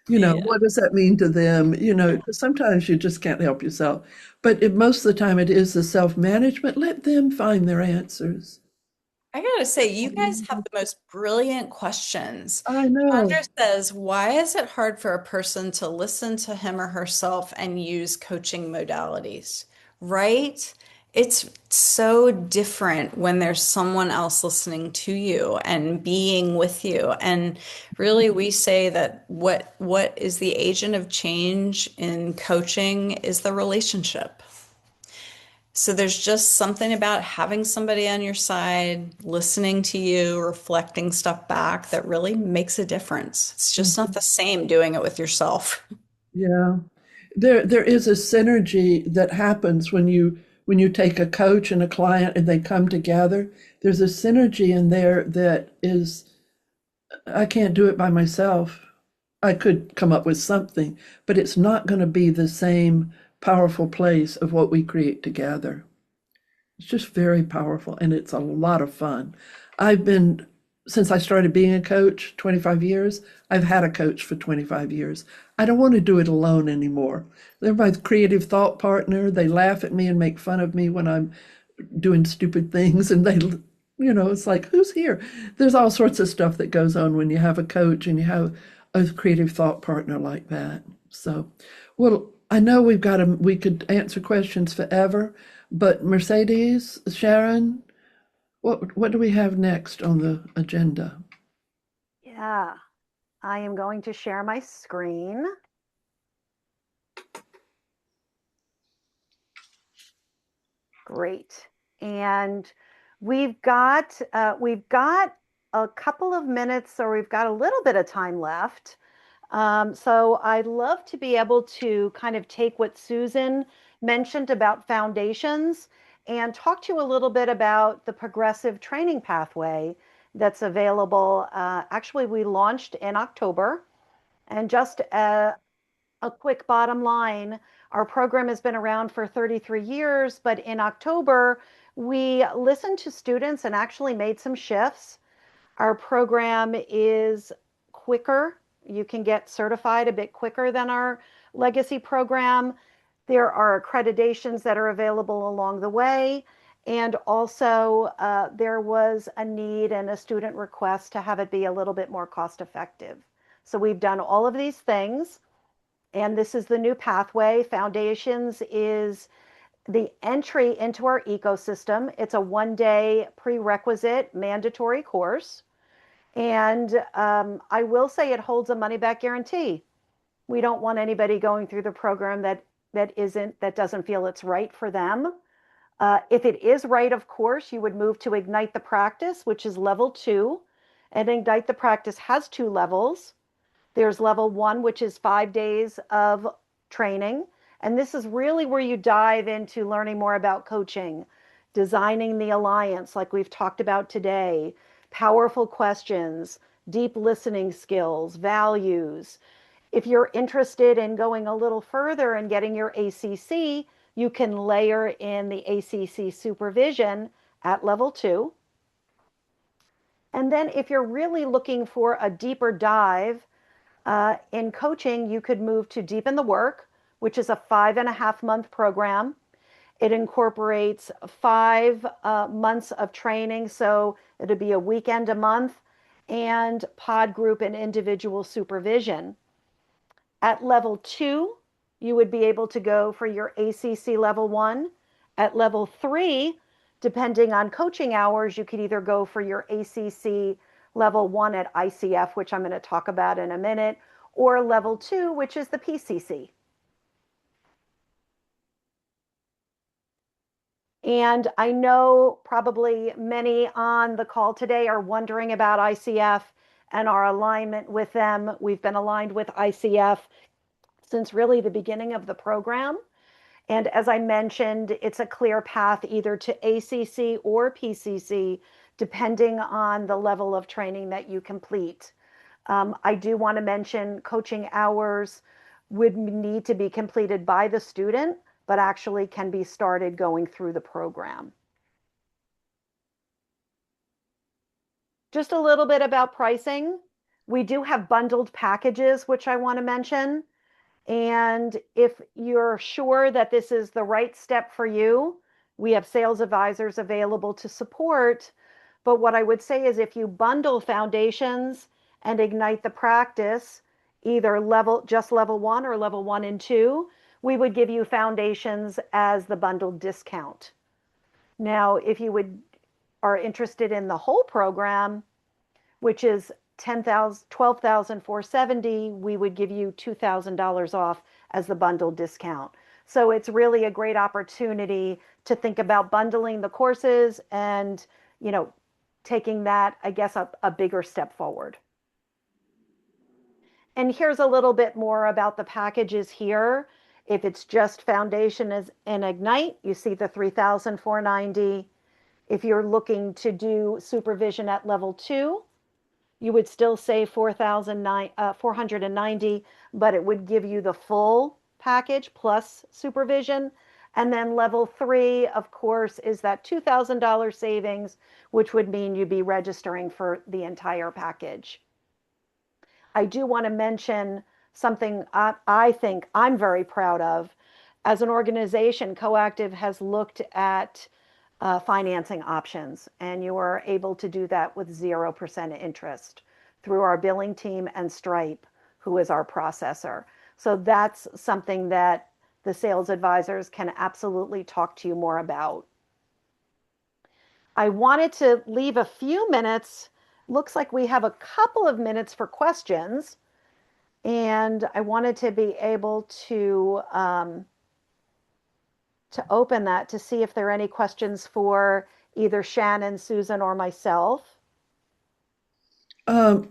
Yeah. What does that mean to them? 'Cause sometimes you just can't help yourself. But most of the time it is the self-management. Let them find their answers. I gotta say, you guys have the most brilliant questions. I know. Chandra says, why is it hard for a person to listen to him or herself and use coaching modalities? Right? It's so different when there's someone else listening to you and being with you. And really, we say that what is the agent of change in coaching is the relationship. So there's just something about having somebody on your side, listening to you, reflecting stuff back that really makes a difference. It's just not Mhm. the same doing it with yourself. Yeah. There is a synergy that happens when you take a coach and a client and they come together. There's a synergy in there that is I can't do it by myself. I could come up with something, but it's not going to be the same powerful place of what we create together. It's just very powerful and it's a lot of fun. I've been, since I started being a coach 25 years, I've had a coach for 25 years. I don't want to do it alone anymore. They're my creative thought partner. They laugh at me and make fun of me when I'm doing stupid things and it's like, who's here? There's all sorts of stuff that goes on when you have a coach and you have a creative thought partner like that. So, well, I know we could answer questions forever, but Mercedes, Sharon, what do we have next on the agenda? Yeah, I am going to share my screen. Great. And we've got a couple of minutes, or we've got a little bit of time left. So I'd love to be able to kind of take what Susan mentioned about foundations and talk to you a little bit about the progressive training pathway that's available. Actually, we launched in October, and just a quick bottom line, our program has been around for 33 years, but in October, we listened to students and actually made some shifts. Our program is quicker. You can get certified a bit quicker than our legacy program. There are accreditations that are available along the way. And also, there was a need and a student request to have it be a little bit more cost effective. So we've done all of these things. And this is the new pathway. Foundations is the entry into our ecosystem. It's a 1 day prerequisite mandatory course. And I will say it holds a money back guarantee. We don't want anybody going through the program that doesn't feel it's right for them. If it is right, of course, you would move to Ignite the Practice, which is level 2. And Ignite the Practice has 2 levels. There's level 1, which is 5 days of training. And this is really where you dive into learning more about coaching, designing the alliance, like we've talked about today, powerful questions, deep listening skills, values. If you're interested in going a little further and getting your ACC, you can layer in the ACC supervision at level 2. And then if you're really looking for a deeper dive, in coaching, you could move to Deep in the Work, which is a 5.5 month program. It incorporates 5 months of training, so it'll be a weekend a month, and pod group and individual supervision. At level 2, you would be able to go for your ACC level 1. At level 3, depending on coaching hours, you could either go for your ACC level 1 at ICF, which I'm going to talk about in a minute, or level 2, which is the PCC. And I know probably many on the call today are wondering about ICF and our alignment with them. We've been aligned with ICF since really the beginning of the program. And as I mentioned, it's a clear path either to ACC or PCC, depending on the level of training that you complete. I do want to mention coaching hours would need to be completed by the student, but actually can be started going through the program. Just a little bit about pricing. We do have bundled packages, which I want to mention. And if you're sure that this is the right step for you, we have sales advisors available to support. But what I would say is if you bundle foundations and ignite the practice, either just level 1 or level 1 and 2, we would give you foundations as the bundled discount. Now, if you are interested in the whole program, which is 12,470, we would give you $2,000 off as the bundle discount. So it's really a great opportunity to think about bundling the courses and, you know, taking that, I guess, a bigger step forward. And here's a little bit more about the packages here. If it's just foundation and ignite, you see the 3,490. If you're looking to do supervision at level 2, you would still say 4,490, but it would give you the full package plus supervision. And then level 3, of course, is that $2,000 savings, which would mean you'd be registering for the entire package. I do want to mention something I think I'm very proud of. As an organization, Coactive has looked at financing options, and you are able to do that with 0% interest through our billing team and Stripe, who is our processor. So that's something that the sales advisors can absolutely talk to you more about. I wanted to leave a few minutes. Looks like we have a couple of minutes for questions. And I wanted to be able to open that to see if there are any questions for either Shannon, Susan, or myself. I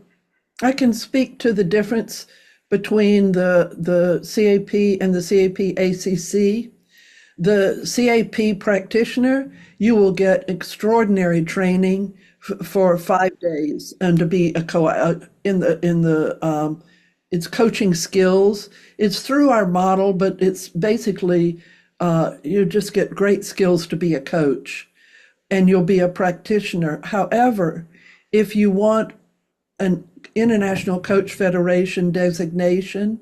can speak to the difference between the CAP and the CAP ACC. The CAP practitioner, you will get extraordinary training for 5 days and to be a it's coaching skills. It's through our model, but it's basically you just get great skills to be a coach, and you'll be a practitioner. However, if you want an International Coach Federation designation,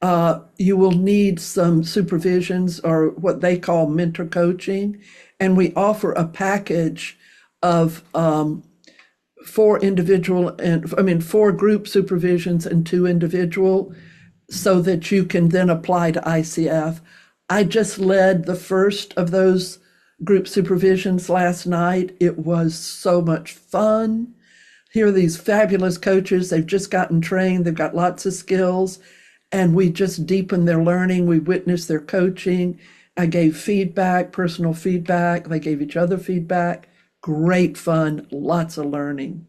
you will need some supervisions or what they call mentor coaching. And we offer a package of 4 individual and 4 group supervisions and 2 individual, so that you can then apply to ICF. I just led the first of those group supervisions last night. It was so much fun. Here are these fabulous coaches. They've just gotten trained. They've got lots of skills. And we just deepened their learning. We witnessed their coaching. I gave feedback, personal feedback. They gave each other feedback. Great fun, lots of learning.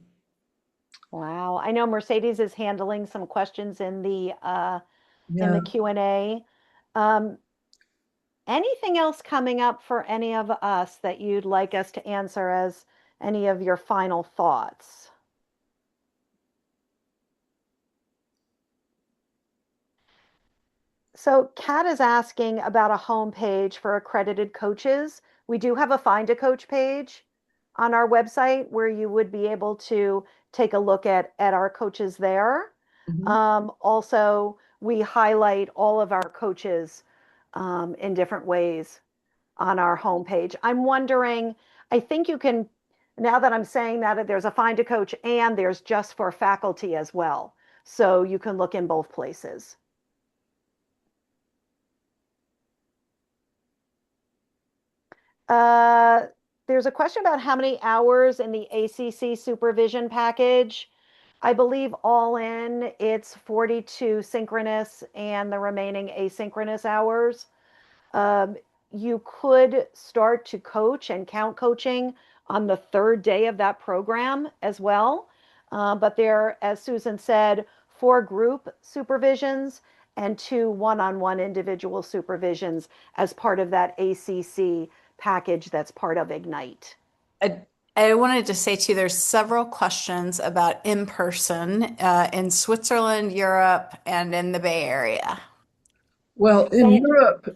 Wow. I know Mercedes is handling some questions in the Yeah. Q&A. Anything else coming up for any of us that you'd like us to answer as any of your final thoughts? So Kat is asking about a homepage for accredited coaches. We do have a Find a Coach page on our website where you would be able to take a look at our coaches there. Also, we highlight all of our coaches in different ways on our homepage. I'm wondering, I think you can, now that I'm saying that, there's a Find a Coach and there's just for faculty as well. So you can look in both places. There's a question about how many hours in the ACC supervision package. I believe all in, it's 42 synchronous and the remaining asynchronous hours. You could start to coach and count coaching on the 3rd day of that program as well. But there, as Susan said, 4 group supervisions and 2 one-on-one individual supervisions as part of that ACC package that's part of Ignite. I wanted to say too, there's several questions about in-person in Switzerland, Europe, and in the Bay Area. Well, in Europe,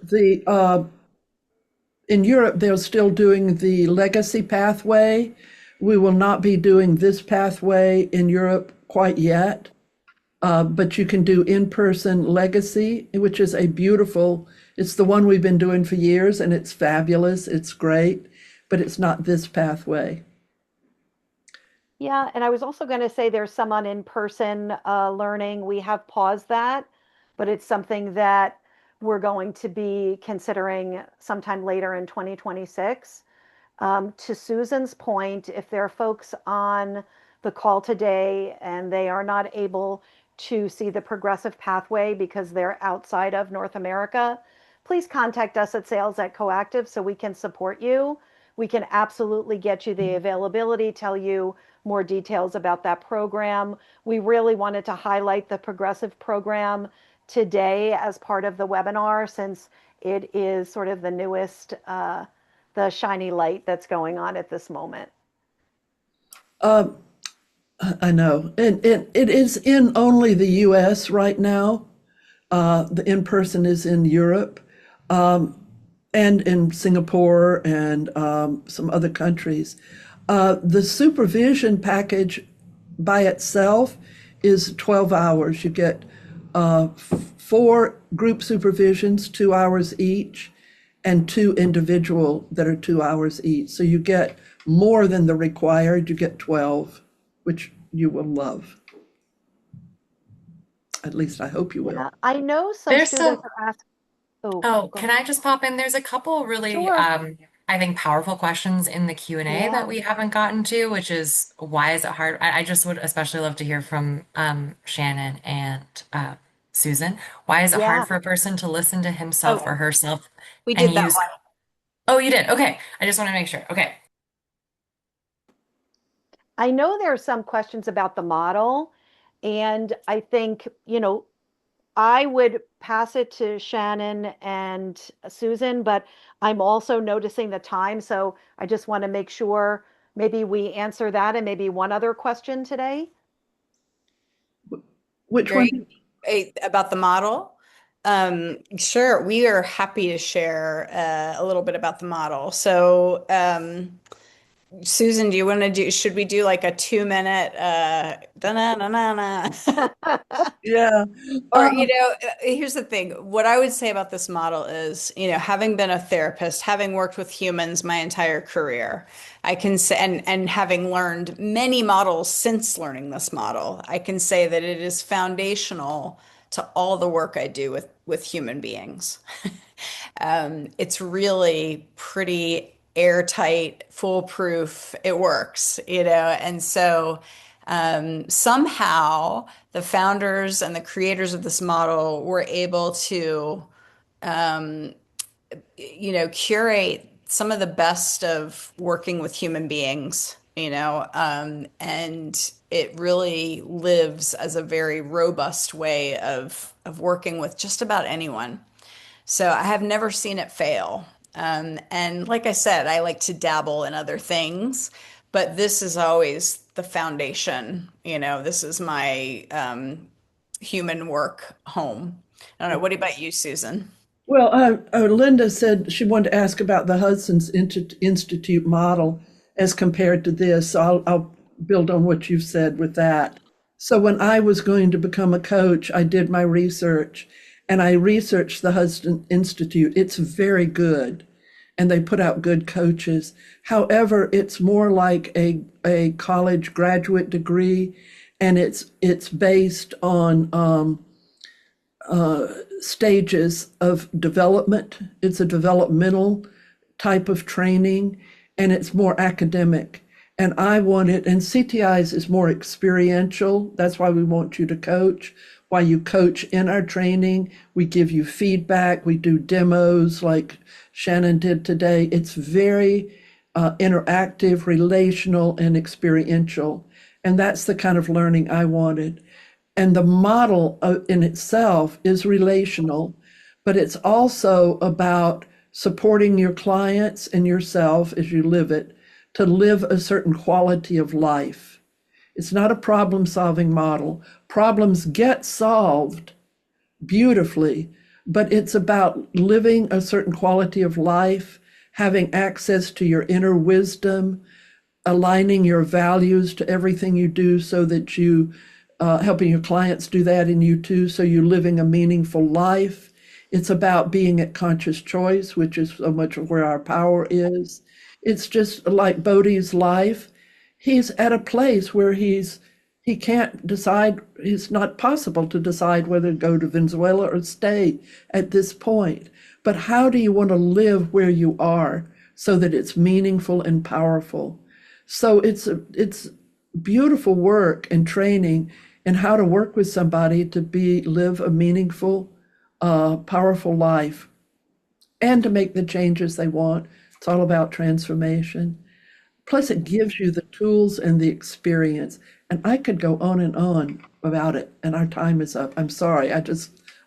they're still doing the legacy pathway. We will not be doing this pathway in Europe quite yet, but you can do in-person legacy, which is it's the one we've been doing for years, and it's fabulous. It's great, but it's not this pathway. Yeah, and I was also going to say there's some on in-person learning. We have paused that, but it's something that we're going to be considering sometime later in 2026. To Susan's point, if there are folks on the call today and they are not able to see the progressive pathway because they're outside of North America, please contact us at sales@coactive so we can support you. We can absolutely get you the availability, tell you more details about that program. We really wanted to highlight the progressive program today as part of the webinar, since it is sort of the newest, the shiny light that's going on at this moment. I know. And it is in only the US right now. The in-person is in Europe, and in Singapore and some other countries. The supervision package by itself is 12 hours. You get 4 group supervisions, 2 hours each, and 2 individual that are 2 hours each. So you get more than the required. You get 12, which you will love. At least I hope you will. Yeah, I know some There's students some, are asking. Oh, oh, go can ahead. I just pop in? There's a couple really, Sure. I think powerful questions in the Q&A Yeah. that we haven't gotten to, which is why is it hard? I just would especially love to hear from Shannon and Susan. Why is it Yeah. hard for a person to listen to himself Oh, or herself we and did that use? one. Oh, you did. Okay. I just want to make sure. Okay. I know there are some questions about the model, and I think, I would pass it to Shannon and Susan, but I'm also noticing the time, so I just want to make sure maybe we answer that and maybe one other question today. Which one? About the model. Sure, we are happy to share a little bit about the model. So, Susan, do you want to should we do like a 2 minute da-na-na-na-na? Yeah. Or, here's the thing. What I would say about this model is, having been a therapist, having worked with humans my entire career, I can say, and having learned many models since learning this model, I can say that it is foundational to all the work I do with human beings. It's really pretty airtight, foolproof. It works, and so somehow the founders and the creators of this model were able to, curate some of the best of working with human beings, and it really lives as a very robust way of working with just about anyone. So I have never seen it fail. And like I said, I like to dabble in other things, but this is always the foundation. This is my human work home. I don't know. What about you, Susan? Well, Linda said she wanted to ask about the Hudson's Institute model as compared to this. So I'll build on what you've said with that. So when I was going to become a coach, I did my research and I researched the Hudson Institute. It's very good and they put out good coaches. However, it's more like a college graduate degree, and it's based on stages of development. It's a developmental type of training, and it's more academic. And I want it, and CTI's is more experiential. That's why we want you to coach. Why you coach in our training. We give you feedback. We do demos like Shannon did today. It's very interactive, relational, and experiential. And that's the kind of learning I wanted. And the model in itself is relational, but it's also about supporting your clients and yourself as you live it to live a certain quality of life. It's not a problem-solving model. Problems get solved beautifully, but it's about living a certain quality of life, having access to your inner wisdom, aligning your values to everything you do so that you helping your clients do that and you too, so you're living a meaningful life. It's about being at conscious choice, which is so much of where our power is. It's just like Bodhi's life. He's at a place where he can't decide, it's not possible to decide whether to go to Venezuela or stay at this point. But how do you want to live where you are so that it's meaningful and powerful? So it's beautiful work and training and how to work with somebody to live a meaningful, powerful life. and to make the changes they want. It's all about transformation. Plus, it gives you the tools and the experience. And I could go on about it, and our time is up. I'm sorry. I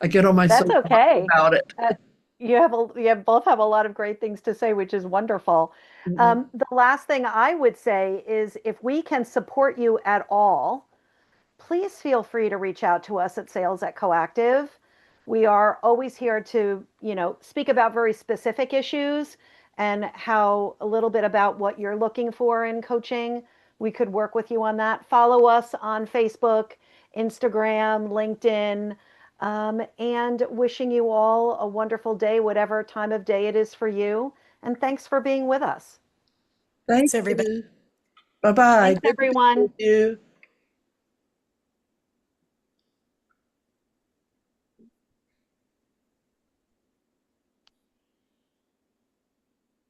get on my That's soapbox okay. about it. You both have a lot of great things to say, which is wonderful. Mhm. The last thing I would say is if we can support you at all, please feel free to reach out to us at Sales at Coactive. We are always here to, speak about very specific issues and how a little bit about what you're looking for in coaching. We could work with you on that. Follow us on Facebook, Instagram, LinkedIn, and wishing you all a wonderful day, whatever time of day it is for you. And thanks for being with us. Thank Thanks, everybody. you. Bye-bye. Thanks, Good to be with everyone. you.